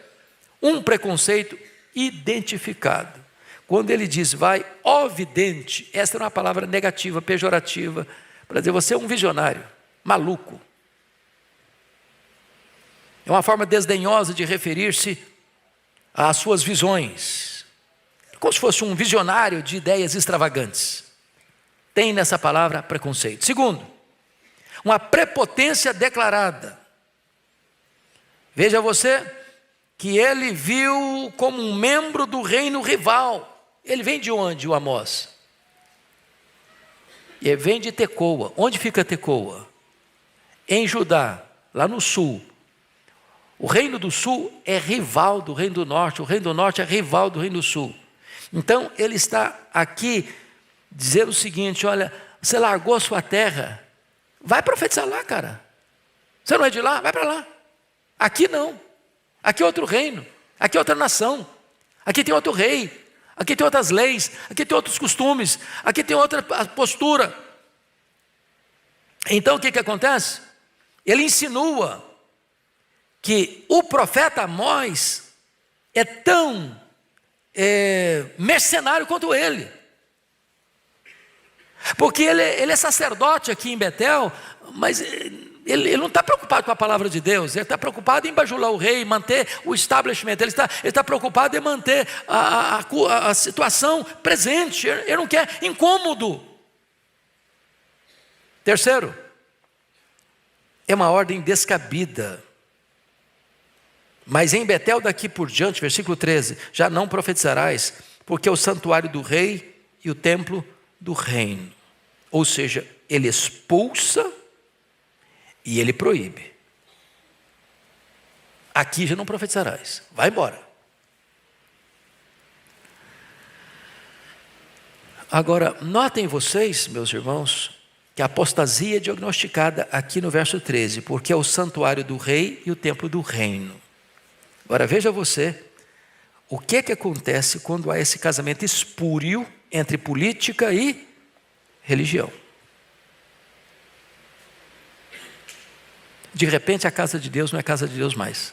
um preconceito identificado. Quando ele diz vai, ó vidente, essa é uma palavra negativa, pejorativa, para dizer você é um visionário, maluco. É uma forma desdenhosa de referir-se às suas visões, como se fosse um visionário de ideias extravagantes. Tem nessa palavra preconceito. Segundo, uma prepotência declarada. Veja você que ele viu como um membro do reino rival. Ele vem de onde, o Amós? Ele vem de Tecoa. Onde fica Tecoa? Em Judá, lá no sul. O reino do sul é rival do reino do norte. O reino do norte é rival do reino do sul. Então ele está aqui dizendo o seguinte: olha, você largou a sua terra, vai profetizar lá, cara. Você não é de lá? Vai para lá. Aqui não. Aqui é outro reino, aqui é outra nação, aqui tem outro rei, aqui tem outras leis, aqui tem outros costumes, aqui tem outra postura. Então o que acontece? Ele insinua que o profeta Amós é tão mercenário quanto ele. Porque ele é sacerdote aqui em Betel, mas ele não está preocupado com a palavra de Deus, ele está preocupado em bajular o rei, manter o establishment, ele está preocupado em manter a situação presente, ele não quer incômodo. Terceiro, é uma ordem descabida. Mas em Betel daqui por diante, versículo 13, já não profetizarás, porque é o santuário do rei e o templo do reino. Ou seja, ele expulsa e ele proíbe. Aqui já não profetizarás, vai embora. Agora, notem vocês, meus irmãos, que a apostasia é diagnosticada aqui no verso 13, porque é o santuário do rei e o templo do reino. Agora veja você, o que acontece quando há esse casamento espúrio entre política e religião? De repente a casa de Deus não é casa de Deus mais.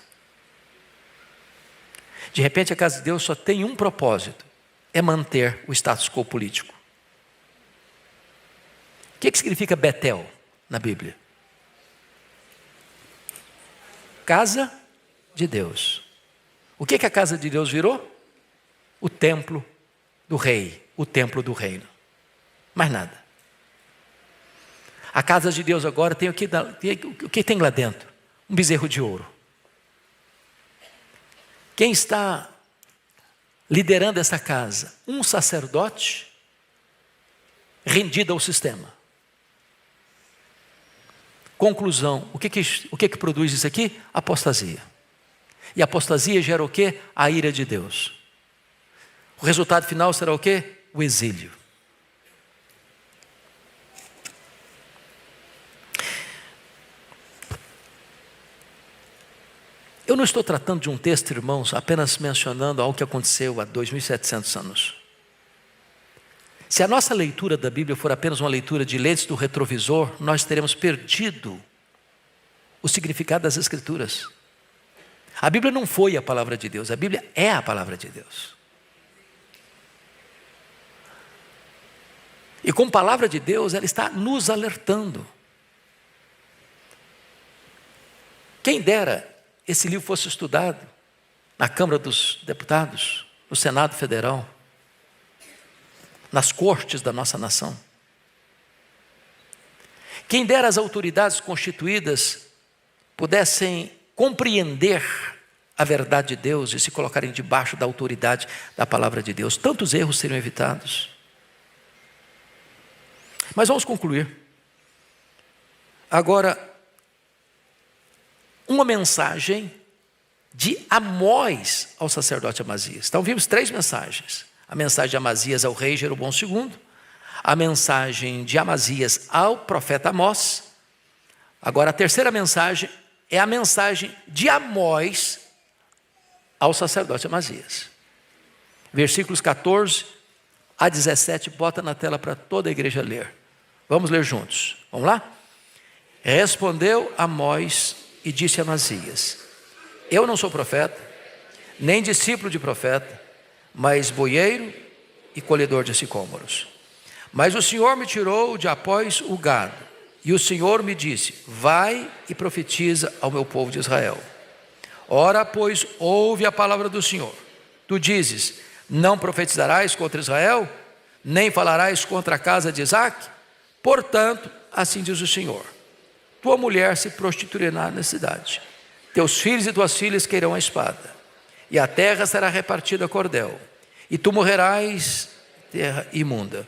De repente a casa de Deus só tem um propósito, é manter o status quo político. O que significa Betel na Bíblia? Casa de Deus. O que a casa de Deus virou? O templo do rei, o templo do reino. Mais nada. A casa de Deus agora tem o que tem lá dentro? Um bezerro de ouro. Quem está liderando essa casa, um sacerdote rendido ao sistema. Conclusão, o que produz isso aqui? Apostasia. E apostasia gera o quê? A ira de Deus. O resultado final será o quê? O exílio. Eu não estou tratando de um texto, irmãos, apenas mencionando algo que aconteceu há 2.700 anos. Se a nossa leitura da Bíblia for apenas uma leitura de lentes do retrovisor, nós teremos perdido o significado das Escrituras. A Bíblia não foi a palavra de Deus, a Bíblia é a palavra de Deus. E como palavra de Deus, ela está nos alertando. Quem dera esse livro fosse estudado na Câmara dos Deputados, no Senado Federal, nas cortes da nossa nação. Quem dera as autoridades constituídas pudessem compreender a verdade de Deus e se colocarem debaixo da autoridade da palavra de Deus. Tantos erros seriam evitados. Mas vamos concluir. Agora, uma mensagem de Amós ao sacerdote Amazias. Então vimos 3 mensagens. A mensagem de Amazias ao rei Jeroboão II, a mensagem de Amazias ao profeta Amós. Agora a terceira mensagem é a mensagem de Amós ao sacerdote Amazias. Versículos 14 a 17, bota na tela para toda a igreja ler. Vamos ler juntos. Vamos lá? Respondeu Amós e disse a Amazias: eu não sou profeta, nem discípulo de profeta, mas boieiro e colhedor de sicômoros. Mas o Senhor me tirou de após o gado, e o Senhor me disse: vai e profetiza ao meu povo de Israel. Ora, pois, ouve a palavra do Senhor. Tu dizes: não profetizarás contra Israel, nem falarás contra a casa de Isaque? Portanto, assim diz o Senhor: tua mulher se prostituirá na cidade, teus filhos e tuas filhas cairão a espada, e a terra será repartida a cordel, e tu morrerás terra imunda.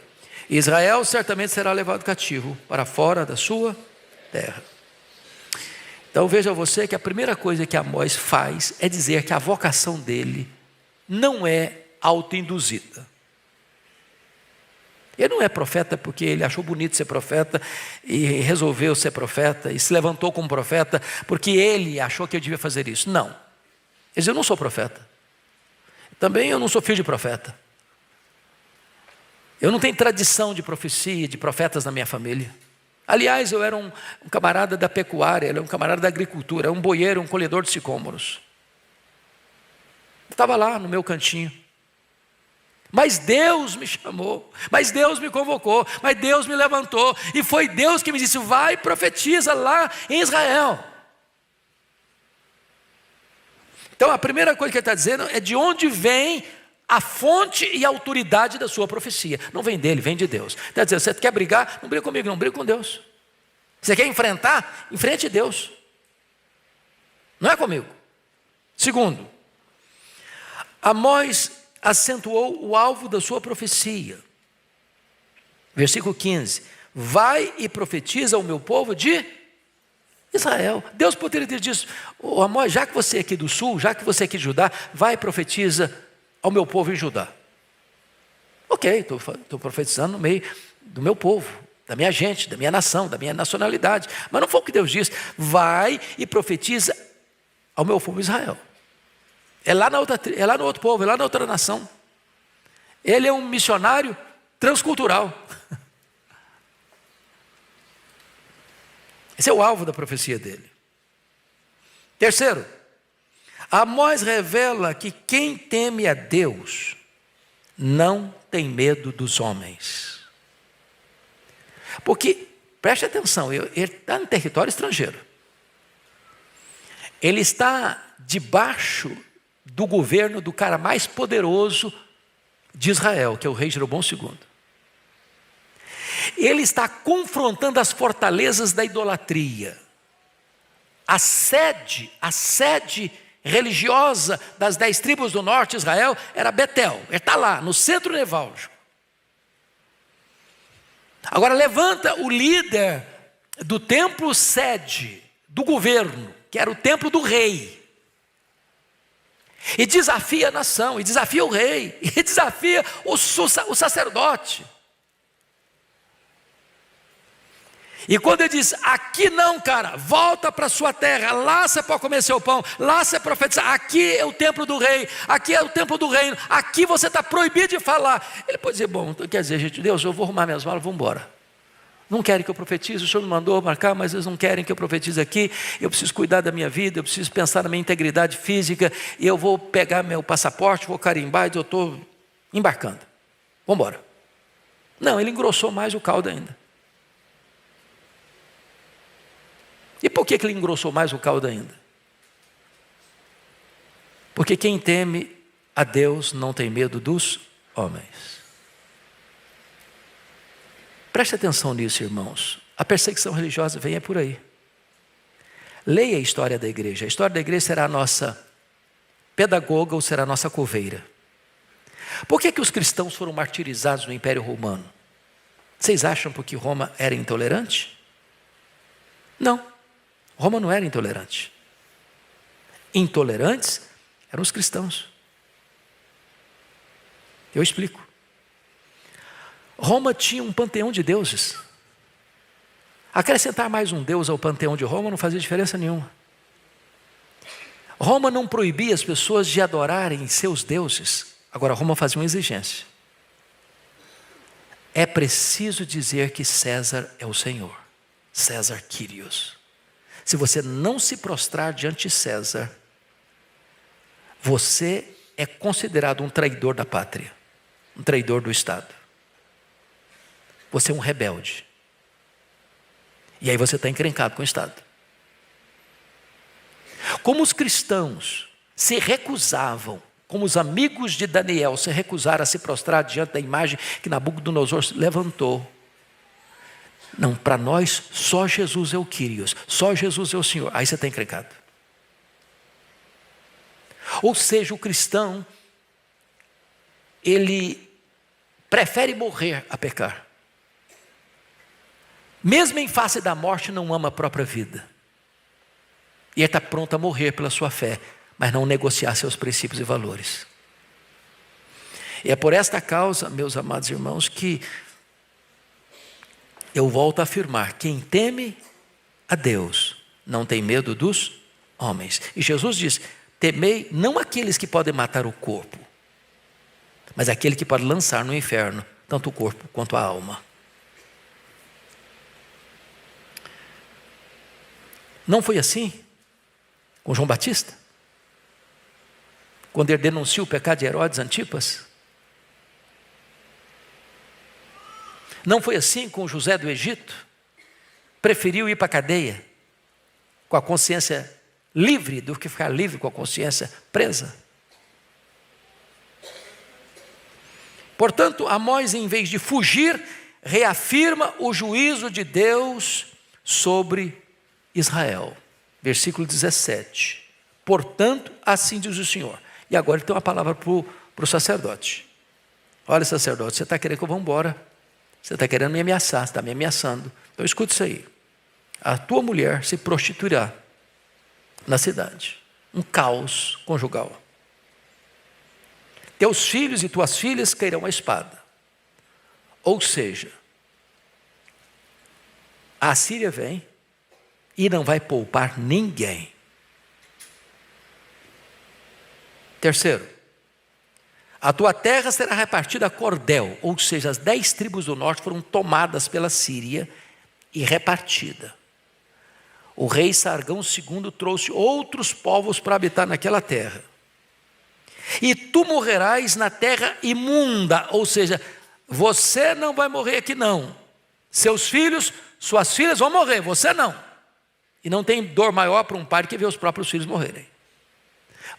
Israel certamente será levado cativo para fora da sua terra. Então veja você que a primeira coisa que Amós faz é dizer que a vocação dele não é autoinduzida. Ele não é profeta porque ele achou bonito ser profeta e resolveu ser profeta e se levantou como profeta porque ele achou que eu devia fazer isso. Não. Ele diz: eu não sou profeta. Também eu não sou filho de profeta. Eu não tenho tradição de profecia, de profetas na minha família. Aliás, eu era um camarada da pecuária, era um camarada da agricultura, um boieiro, um colhedor de sicômoros. Estava lá no meu cantinho. Mas Deus me chamou, mas Deus me convocou, mas Deus me levantou, e foi Deus que me disse: vai e profetiza lá em Israel. Então a primeira coisa que ele está dizendo é de onde vem a fonte e a autoridade da sua profecia. Não vem dele, vem de Deus. Está dizendo: você quer brigar? Não briga comigo, não briga com Deus. Você quer enfrentar? Enfrente Deus. Não é comigo. Segundo, Amós acentuou o alvo da sua profecia. Versículo 15: vai e profetiza ao meu povo de Israel. Deus poderia ter dito: Amós, já que você é aqui do sul, já que você é aqui de Judá, vai e profetiza ao meu povo em Judá. Ok, estou profetizando no meio do meu povo, da minha gente, da minha nação, da minha nacionalidade. Mas não foi o que Deus disse: vai e profetiza ao meu povo Israel. É lá no outro povo, é lá na outra nação. Ele é um missionário transcultural. Esse é o alvo da profecia dele. Terceiro, Amós revela que quem teme a Deus não tem medo dos homens. Porque, preste atenção, ele está no território estrangeiro. Ele está debaixo do governo do cara mais poderoso de Israel, que é o rei Jeroboão II. Ele está confrontando as fortalezas da idolatria. A sede religiosa das 10 tribos do norte de Israel era Betel. Ele está lá, no centro nevrálgico. Agora levanta o líder do templo sede, do governo, que era o templo do rei. E desafia a nação, e desafia o rei, e desafia o sacerdote. E quando ele diz, aqui não, cara, volta para a sua terra, lá você pode comer seu pão, lá você profetizar, aqui é o templo do rei, aqui é o templo do reino, aqui você está proibido de falar. Ele pode dizer, bom, quer dizer, gente, Deus, eu vou arrumar minhas malas, vou embora. Não querem que eu profetize, o Senhor me mandou marcar, mas eles não querem que eu profetize aqui, eu preciso cuidar da minha vida, eu preciso pensar na minha integridade física, e eu vou pegar meu passaporte, vou carimbar, e eu estou embarcando. Vamos embora. Não, ele engrossou mais o caldo ainda. E por que ele engrossou mais o caldo ainda? Porque quem teme a Deus não tem medo dos homens. Preste atenção nisso, irmãos. A perseguição religiosa vem por aí. Leia a história da igreja. A história da igreja será a nossa pedagoga ou será a nossa coveira. Por que os cristãos foram martirizados no Império Romano? Vocês acham porque Roma era intolerante? Não. Roma não era intolerante. Intolerantes eram os cristãos. Eu explico. Roma tinha um panteão de deuses. Acrescentar mais um deus ao panteão de Roma não fazia diferença nenhuma. Roma não proibia as pessoas de adorarem seus deuses. Agora, Roma fazia uma exigência. É preciso dizer que César é o Senhor. César Quírios. Se você não se prostrar diante de César, você é considerado um traidor da pátria, um traidor do Estado. Você é um rebelde. E aí você está encrencado com o Estado. Como os cristãos se recusavam, como os amigos de Daniel se recusaram a se prostrar diante da imagem que Nabucodonosor levantou. Não, para nós só Jesus é o Quírios, só Jesus é o Senhor. Aí você está encrencado. Ou seja, o cristão, ele prefere morrer a pecar. Mesmo em face da morte, não ama a própria vida. E ele está pronto a morrer pela sua fé, mas não negociar seus princípios e valores. E é por esta causa, meus amados irmãos, que eu volto a afirmar, quem teme a Deus não tem medo dos homens. E Jesus diz, temei não aqueles que podem matar o corpo, mas aquele que pode lançar no inferno, tanto o corpo quanto a alma. Não foi assim com João Batista? Quando ele denuncia o pecado de Herodes Antipas? Não foi assim com José do Egito? Preferiu ir para a cadeia com a consciência livre do que ficar livre com a consciência presa. Portanto, Amós, em vez de fugir, reafirma o juízo de Deus sobre Israel. Versículo 17. Portanto, assim diz o Senhor. E agora ele tem uma palavra para o sacerdote. Olha, sacerdote, você está querendo que eu vá embora. Você está querendo me ameaçar, você está me ameaçando. Então escuta isso aí. A tua mulher se prostituirá na cidade. Um caos conjugal. Teus filhos e tuas filhas cairão à espada. Ou seja, a Assíria vem e não vai poupar ninguém. Terceiro, a tua terra será repartida a cordel, ou seja, as 10 tribos do norte foram tomadas pela Síria e repartida. O rei Sargão II trouxe outros povos para habitar naquela terra. E tu morrerás na terra imunda, ou seja, você não vai morrer aqui não. Seus filhos, suas filhas vão morrer, você não. E não tem dor maior para um pai que ver os próprios filhos morrerem.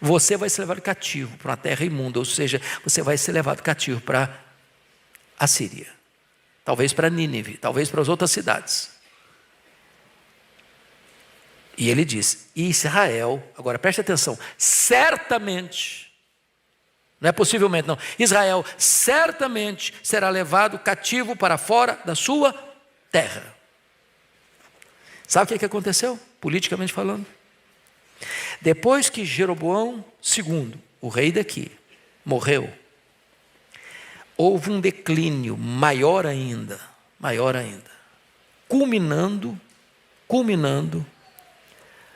Você vai ser levado cativo para uma terra imunda, ou seja, você vai ser levado cativo para a Síria. Talvez para Nínive, talvez para as outras cidades. E ele diz: Israel, agora preste atenção, certamente, não é possivelmente não, Israel certamente será levado cativo para fora da sua terra. Sabe o que aconteceu, politicamente falando? Depois que Jeroboão II, o rei daqui, morreu, houve um declínio maior ainda, culminando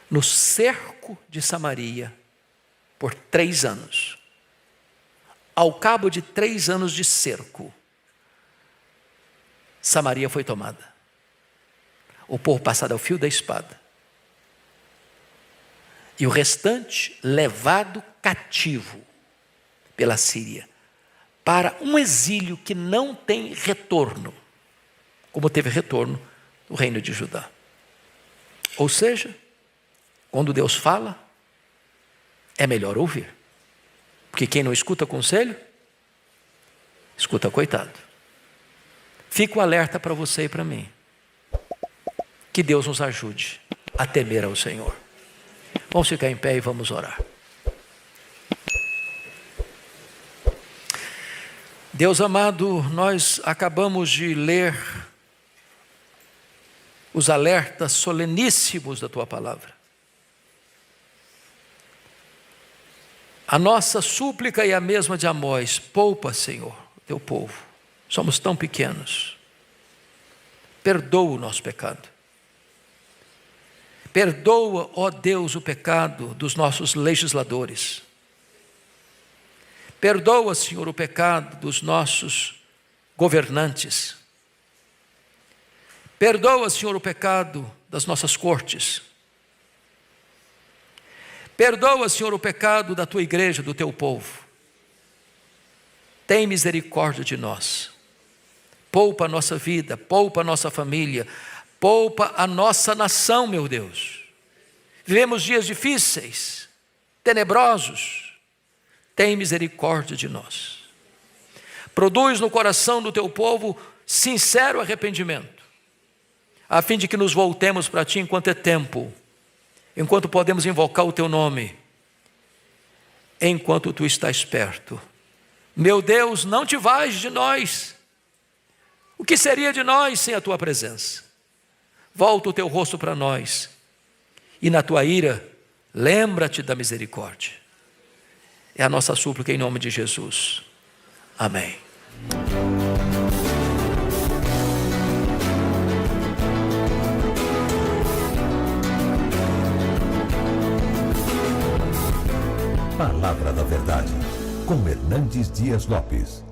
no cerco de Samaria por 3 anos. Ao cabo de 3 anos de cerco, Samaria foi tomada. O povo passado ao fio da espada. E o restante levado cativo pela Síria para um exílio que não tem retorno, como teve retorno no reino de Judá. Ou seja, quando Deus fala, é melhor ouvir. Porque quem não escuta conselho, escuta coitado. Fico alerta para você e para mim. Que Deus nos ajude a temer ao Senhor. Vamos ficar em pé e vamos orar. Deus amado, nós acabamos de ler os alertas soleníssimos da Tua palavra. A nossa súplica é a mesma de Amós: poupa, Senhor, Teu povo. Somos tão pequenos. Perdoa o nosso pecado. Perdoa, ó Deus, o pecado dos nossos legisladores. Perdoa, Senhor, o pecado dos nossos governantes. Perdoa, Senhor, o pecado das nossas cortes. Perdoa, Senhor, o pecado da Tua igreja, do Teu povo. Tem misericórdia de nós. Poupa a nossa vida, poupa a nossa família, poupa a nossa nação, meu Deus. Vivemos dias difíceis, tenebrosos. Tem misericórdia de nós. Produz no coração do Teu povo sincero arrependimento, a fim de que nos voltemos para Ti enquanto é tempo, enquanto podemos invocar o Teu nome, enquanto Tu estás perto. Meu Deus, não te vais de nós. O que seria de nós sem a Tua presença? Volta o Teu rosto para nós, e na Tua ira, lembra-te da misericórdia. É a nossa súplica em nome de Jesus. Amém. Palavra da Verdade, com Hernandes Dias Lopes.